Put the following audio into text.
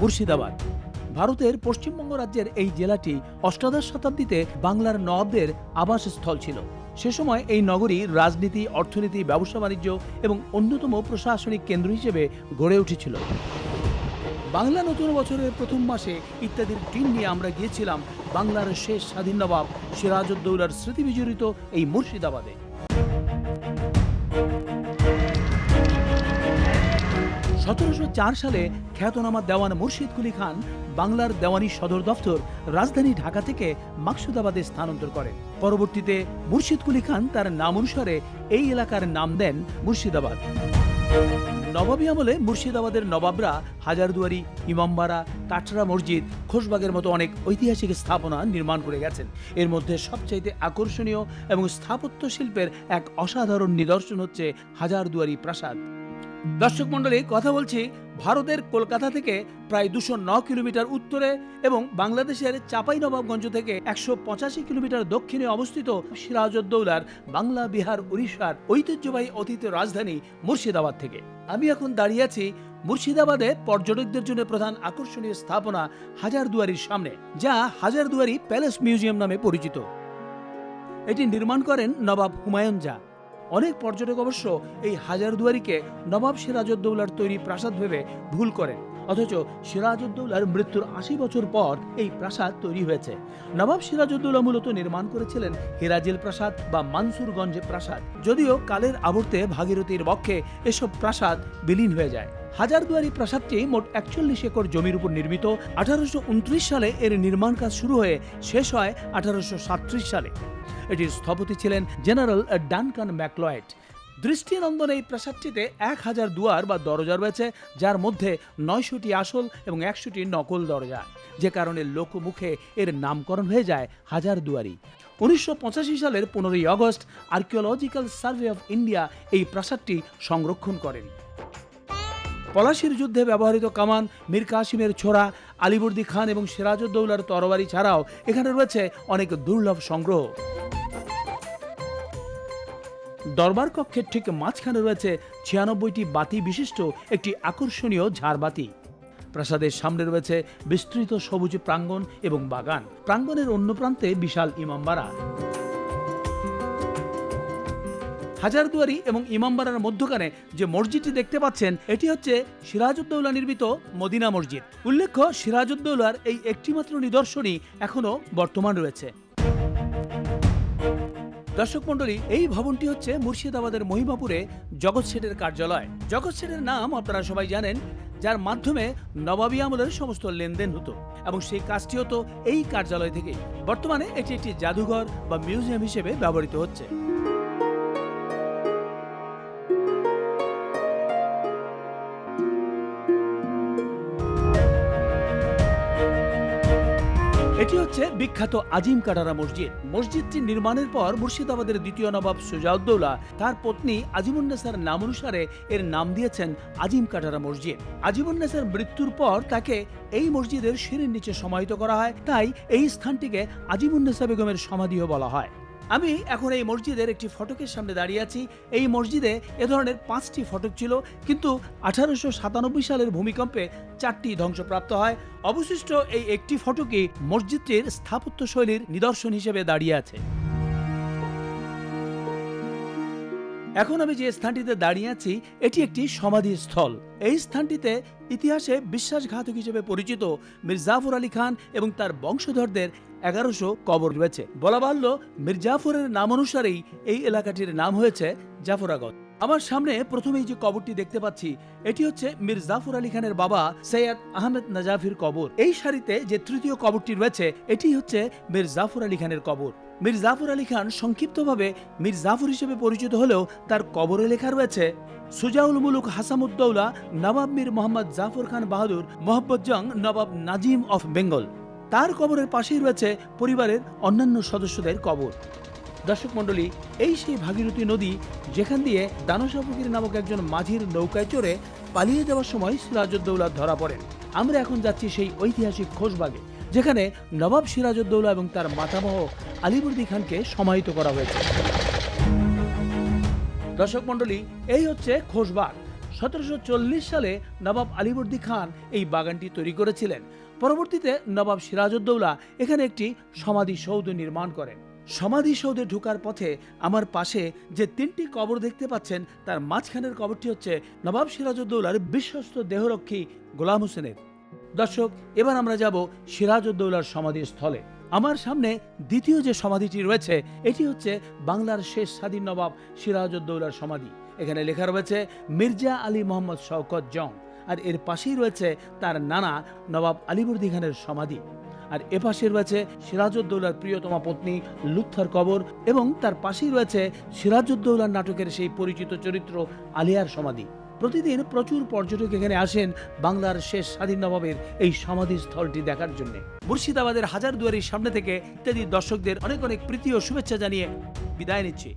মুর্শিদাবাদ ভারতের পশ্চিমবঙ্গ রাজ্যের এই জেলাটি অষ্টাদশ শতাব্দীতে বাংলার নবাবদের আবাসস্থল ছিল। সে সময় এই নগরী রাজনীতি, অর্থনীতি, ব্যবসা বাণিজ্য এবং অন্যতম প্রশাসনিক কেন্দ্র হিসেবে গড়ে উঠেছিল। বাংলা নতুন বছরের প্রথম মাসে ইত্যাদির টিম নিয়ে আমরা গিয়েছিলাম বাংলার শেষ স্বাধীন নবাব সিরাজউদ্দৌলার স্মৃতি বিজড়িত এই মুর্শিদাবাদে। 1704 সালে খ্যাতনামা দেওয়ান মুর্শিদ কুলি খান বাংলার দেওয়ানি সদর দফতর রাজধানী ঢাকা থেকে মাকসুদাবাদে স্থানান্তর করেন। পরবর্তীতে মুর্শিদ কুলি খান তার নাম অনুসারে এই এলাকার নাম দেন মুর্শিদাবাদ। নবাবী আমলে মুর্শিদাবাদের নবাবরা হাজারদুয়ারি, ইমামবাড়া, কাটরা মসজিদ, খোশবাগের মতো অনেক ঐতিহাসিক স্থাপনা নির্মাণ করে গেছেন। এর মধ্যে সবচাইতে আকর্ষণীয় এবং স্থাপত্য শিল্পের এক অসাধারণ নিদর্শন হচ্ছে হাজারদুয়ারি প্রাসাদ। দর্শক মণ্ডলী, কথা বলছি ভারতের কলকাতা থেকে প্রায় 209 কিলোমিটার উত্তরে এবং বাংলাদেশের চাঁপাইনবাবগঞ্জ থেকে 185 কিলোমিটার দক্ষিণে অবস্থিত সিরাজউদ্দৌলার বাংলা, বিহার, উড়িষ্যার ঐতিহ্যবাহী অতীত রাজধানী মুর্শিদাবাদ থেকে। আমি এখন দাঁড়িয়ে আছি মুর্শিদাবাদে পর্যটকদের জন্য প্রধান আকর্ষণীয় স্থাপনা হাজারদুয়ারির সামনে, যা হাজারদুয়ারি প্যালেস মিউজিয়াম নামে পরিচিত। এটি নির্মাণ করেন নবাব হুমায়ুন জা। অনেক পর্যটক অবশ্য এই হাজারদুয়ারিকে নবাব সিরাজউদ্দৌলার তৈরি প্রাসাদ ভেবে ভুল করেন, অথচ সিরাজউদ্দৌলার মৃত্যুর 80 বছর পর এই প্রাসাদ তৈরি হয়েছে। নবাব সিরাজউদ্দৌলা মূলত নির্মাণ করেছিলেন হিরাজিল প্রাসাদ বা মানসুরগঞ্জ প্রাসাদ, যদিও কালের আবর্তে ভাগীরথীর বক্ষে এসব প্রাসাদ বিলীন হয়ে যায়। হাজারদুয়ারি প্রাসাদটি মোট 41 একর জমির উপর নির্মিত। 1829 সালে এর নির্মাণ কাজ শুরু হয়ে শেষ হয় 1837 সালে। এটির স্থপতি ছিলেন জেনারেল ডানকান ম্যাকলয়েড। দৃষ্টিনন্দন এই প্রাসাদটিতে 1000 দুয়ার বা দরজা রয়েছে, যার মধ্যে 900টি আসল এবং 100টি নকল দরজা, যে কারণে লোকমুখে এর নামকরণ হয়ে যায় হাজারদুয়ারি। 1985 সালের 15ই August archaeological survey of India এই প্রাসাদটি সংরক্ষণ করেন। পলাশির যুদ্ধে ব্যবহৃত কামান, মীর কাসিমের ছোরা, আলীবর্দী খান এবং সিরাজউদ্দৌলার তরবারি ছাড়াও এখানে রয়েছে অনেক দুর্লভ সংগ্রহ। দরবার কক্ষের ঠিক মাঝখানে রয়েছে 96টি বাতি বিশিষ্ট একটি আকর্ষণীয় ঝাড়বাতি। প্রাসাদের সামনে রয়েছে বিস্তৃত সবুজ প্রাঙ্গণ এবং বাগান। প্রাঙ্গণের অন্য প্রান্তে বিশাল ইমামবাড়া। হাজারদুয়ারি এবং ইমামবাড়ার মধ্যখানে যে মসজিদটি দেখতে পাচ্ছেন, এটি হচ্ছে সিরাজউদ্দৌলা নির্মিত মদিনা মসজিদ। উল্লেখ্য, সিরাজউদ্দৌলার এই একটিমাত্র নিদর্শনই এখনো বর্তমান রয়েছে। দর্শক মণ্ডলী, এই ভবনটি হচ্ছে মুর্শিদাবাদের মহিমাপুরে জগৎ শেঠের কার্যালয়। জগৎ শেঠের নাম আপনারা সবাই জানেন, যার মাধ্যমে নবাবী আমলের সমস্ত লেনদেন হতো এবং সেই কাজটি হতো এই কার্যালয় থেকে। বর্তমানে এটি একটি জাদুঘর বা মিউজিয়াম হিসেবে ব্যবহৃত হচ্ছে। এটি হচ্ছে বিখ্যাত আজিম কাটারা মসজিদ। মসজিদটি নির্মাণের পর মুর্শিদাবাদের দ্বিতীয় নবাব সুজাউদ্দৌলা তার পত্নী আজিমুন্নেসার নাম অনুসারে এর নাম দিয়েছেন আজিম কাটারা মসজিদ। আজিমুন্নেসার মৃত্যুর পর তাকে এই মসজিদের সিঁড়ির নিচে সমাহিত করা হয়, তাই এই স্থানটিকে আজিমুন্নেসা বেগমের সমাধিও বলা হয়। আমি এখন এই মসজিদের একটি ফটকের সামনে দাঁড়িয়ে আছি। এই মসজিদে এ ধরনের 5টি ফটক ছিল, কিন্তু 1897 সালের ভূমিকম্পে 4টি ধ্বংসপ্রাপ্ত হয়। অবশিষ্ট এই একটি ফটকই মসজিদটির স্থাপত্য শৈলীর নিদর্শন হিসেবে দাঁড়িয়ে আছে। এখন আমি যে স্থানটিতে দাঁড়িয়ে আছি, এটি একটি সমাধি স্থল। এই স্থানটিতে ইতিহাসে বিশ্বাসঘাতক হিসেবে পরিচিত মীর জাফর আলী খান এবং তার বংশধরদের 1100 কবর রয়েছে। বলা বাহুল্য, মীর জাফরের নাম অনুসারেই এই এলাকাটির নাম হয়েছে জাফরাগঞ্জ। আমার সামনে প্রথমেই যে কবরটি দেখতে পাচ্ছি, এটি হচ্ছে মীর জাফর আলী খানের বাবা সৈয়দ আহমেদ নাজাফির কবর। এই সারিতে যে তৃতীয় কবরটি রয়েছে, এটি হচ্ছে মীর জাফর আলী খানের কবর। মীর জাফর আলী খান সংক্ষিপ্তভাবে মীর জাফর হিসেবে পরিচিত হলেও তার কবরে লেখা রয়েছে সুজাউল মুলুক হাসামুদ্দৌলা নবাব মীর মোহাম্মদ জাফর খান বাহাদুর মোহাম্মদ জং নবাব নাজিম অফ বেঙ্গল। তার কবরের পাশেই রয়েছে পরিবারের অন্যান্য সদস্যদের কবর। দর্শক মণ্ডলী, এই সেই ভাগীরথী নদী, যেখান দিয়ে দানশা ফকির নামক একজন মাঝির নৌকায় চড়ে পালিয়ে যাওয়ার সময় সিরাজউদ্দৌলা ধরা পড়েন। আমরা এখন যাচ্ছি সেই ঐতিহাসিক খোশবাগে, যেখানে নবাব সিরাজউদ্দৌলা এবং তার মাতামহ আলীবর্দী খানকে সমাহিত করা হয়েছে। দর্শক মণ্ডলী, এই হচ্ছে খোশবাগ। 1740 সালে নবাব আলীবর্দী খান এই বাগানটি তৈরি করেছিলেন। পরবর্তীতে নবাব সিরাজউদ্দৌলা এখানে একটি সমাধিসৌধ নির্মাণ করেন। সমাধিসৌধে ঢোকার পথে আমার পাশে যে 3টি কবর দেখতে পাচ্ছেন, তার মাঝখানের কবরটি হচ্ছে নবাব সিরাজউদ্দৌলার বিশ্বস্ত দেহরক্ষী গোলাম হোসেনের। দর্শক, এবার আমরা যাব সিরাজউদ্দৌলার সমাধিস্থলে। আমার সামনে দ্বিতীয় যে সমাধিটি রয়েছে, এটি হচ্ছে বাংলার শেষ স্বাধীন নবাব সিরাজউদ্দৌলার সমাধি। এখানে লেখা রয়েছে মির্জা আলী মোহাম্মদ শওকত জং, আর এর পাশেই রয়েছে তার নানা নবাব আলীবর্দী খানের সমাধি। আর এপাশে রয়েছে সিরাজউদ্দৌলার প্রিয়তমা পত্নী লুৎফার কবর, এবং তার পাশেই রয়েছে সিরাজউদ্দৌলার নাটকের সেই পরিচিত চরিত্র আলিয়ার সমাধি। প্রতিদিন প্রচুর পর্যটক এখানে আসেন বাংলার শেষ স্বাধীন নবাবের এই সমাধিস্থলটি দেখার জন্য। মুর্শিদাবাদের হাজারদুয়ারির সামনে থেকে ইত্যাদি দর্শকদের অনেক অনেক প্রীতি ও শুভেচ্ছা জানিয়ে বিদায় নিচ্ছি।